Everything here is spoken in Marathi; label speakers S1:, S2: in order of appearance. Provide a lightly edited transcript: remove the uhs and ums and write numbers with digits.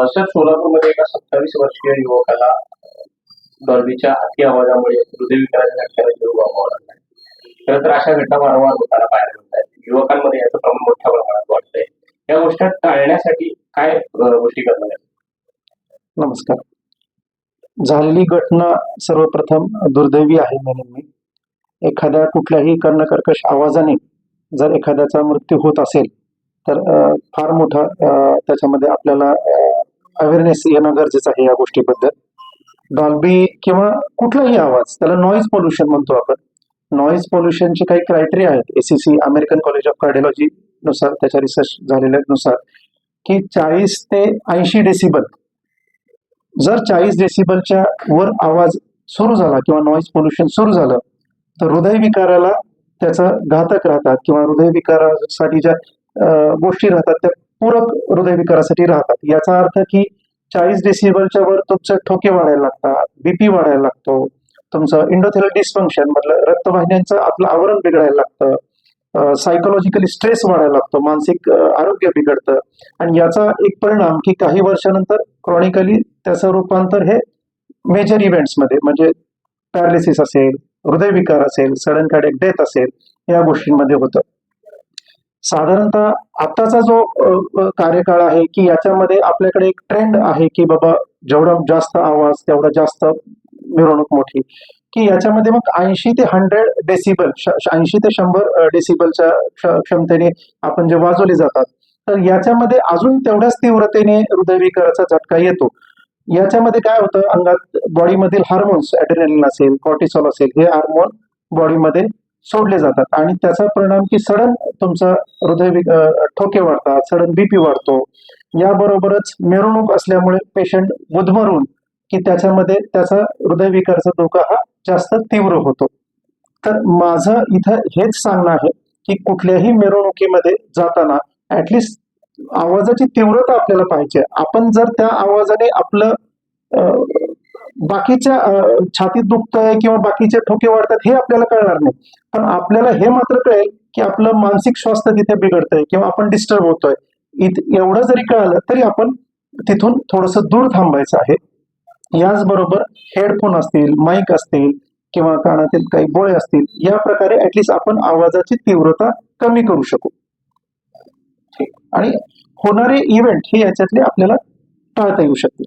S1: सर, सोलापूरमध्ये एका 27 वर्षीय युवकाला डॉल्बीच्या अति आवाजामुळे हृदयविकाराच्या झटक्याने जीव गमवावा लागला. खरं तर अशा घटना वारंवार होताना पाहायला मिळत आहेत. युवकांमध्ये याचं प्रमाण मोठ्या प्रमाणात वाढतंय. या गोष्टी टाळण्यासाठी काय गोष्टी करणार आहेत?
S2: नमस्कार. झालेली घटना सर्वप्रथम दुर्दैवी आहे म्हणून मी एखाद्या कुठल्याही कर्णकर्कश आवाजाने जर एखाद्याचा मृत्यू होत असेल तर फार मोठा त्याच्यामध्ये आपल्याला अवेअरनेस येणं गरजेचं आहे या गोष्टीबद्दल. डॉल्बी किंवा कुठलाही आवाज, त्याला नॉईज पोल्युशन म्हणतो आपण. नॉईज पोल्युशनचे काही क्रायटेरिया आहेत. ACC American college of cardiology नुसार, त्याच्या रिसर्च झालेल्यानुसार की 40 ते 80 डेसिबल, जर 40 डेसिबलच्या वर आवाज सुरू झाला किंवा नॉईज पोल्युशन सुरू झालं तर हृदयविकाराला त्याचा घातक राहतात किंवा हृदयविकारासाठी ज्या गोष्टी राहतात त्या पूरक हृदयविकारासाठी राहतात. याचा अर्थ की 40 डेसिबलच्या वर तुमचं ठोके वाढायला लागतात, BP वाढायला लागतो, तुमचं इंडोथेलियल डिस्फंक्शन मधलं रक्तवाहिन्यांचं आपलं आवरण बिघडायला लागतं, सायकोलॉजिकली स्ट्रेस वाढायला लागतो, मानसिक आरोग्य बिघडतं. आणि याचा एक परिणाम की काही वर्षानंतर क्रॉनिकली त्याचं रूपांतर हे मेजर इव्हेंट्समध्ये, म्हणजे पॅरालिसिस असेल, हृदयविकार असेल, सडन कार्डियक डेथ असेल, या गोष्टींमध्ये होतं. साधारणतः आताचा जो कार्यकाळ आहे की याच्यामध्ये आपल्याकडे एक ट्रेंड आहे की बाबा जेवढा जास्त आवाज तेवढा जास्त मिरवणूक मोठी, की याच्यामध्ये मग 80 ते 100 डेसिबल, 80 ते 100 डेसिबलच्या क्षमतेने आपण जे वाजवले जातात, तर याच्यामध्ये अजून तेवढ्याच तीव्रतेने हृदयविकाराचा झटका येतो. याच्यामध्ये काय होतं, अंगात बॉडीमधील हार्मोन्स, ॲड्रेनालिन असेल, कॉर्टिसॉल असेल, हे हार्मोन बॉडीमध्ये सोडले जातात आणि त्याचा परिणाम की सडन तुमचा ठोके वाढतात, सडन BP वाढतो. याबरोबरच मिरवणूक असल्यामुळे पेशंट गुदमरून की त्याच्यामध्ये त्याचा हृदयविकाराचा धोका हा जास्त तीव्र होतो. तर माझं इथं हेच सांगणं आहे की कुठल्याही मिरवणुकीमध्ये जाताना ऍटलिस्ट आवाजाची तीव्रता आपल्याला पाहिजे. आपण जर त्या आवाजाने आपलं बाकीच्या छातीत दुखतंय किंवा बाकीचे ठोके वाढतात हे आपल्याला कळणार नाही, पण आपल्याला हे मात्र कळेल की आपलं मानसिक स्वास्थ्य तिथे बिघडतंय किंवा आपण डिस्टर्ब होतोय. एवढं जरी कळालं तरी आपण तिथून थोडंसं दूर थांबायचं आहे. याचबरोबर हेडफोन असतील, माईक असतील किंवा कानातील काही बोळे असतील, या प्रकारे ऍटलिस्ट आपण आवाजाची तीव्रता कमी करू शकू आणि होणारे इव्हेंट हे याच्यातले आपल्याला टाळता येऊ शकतील.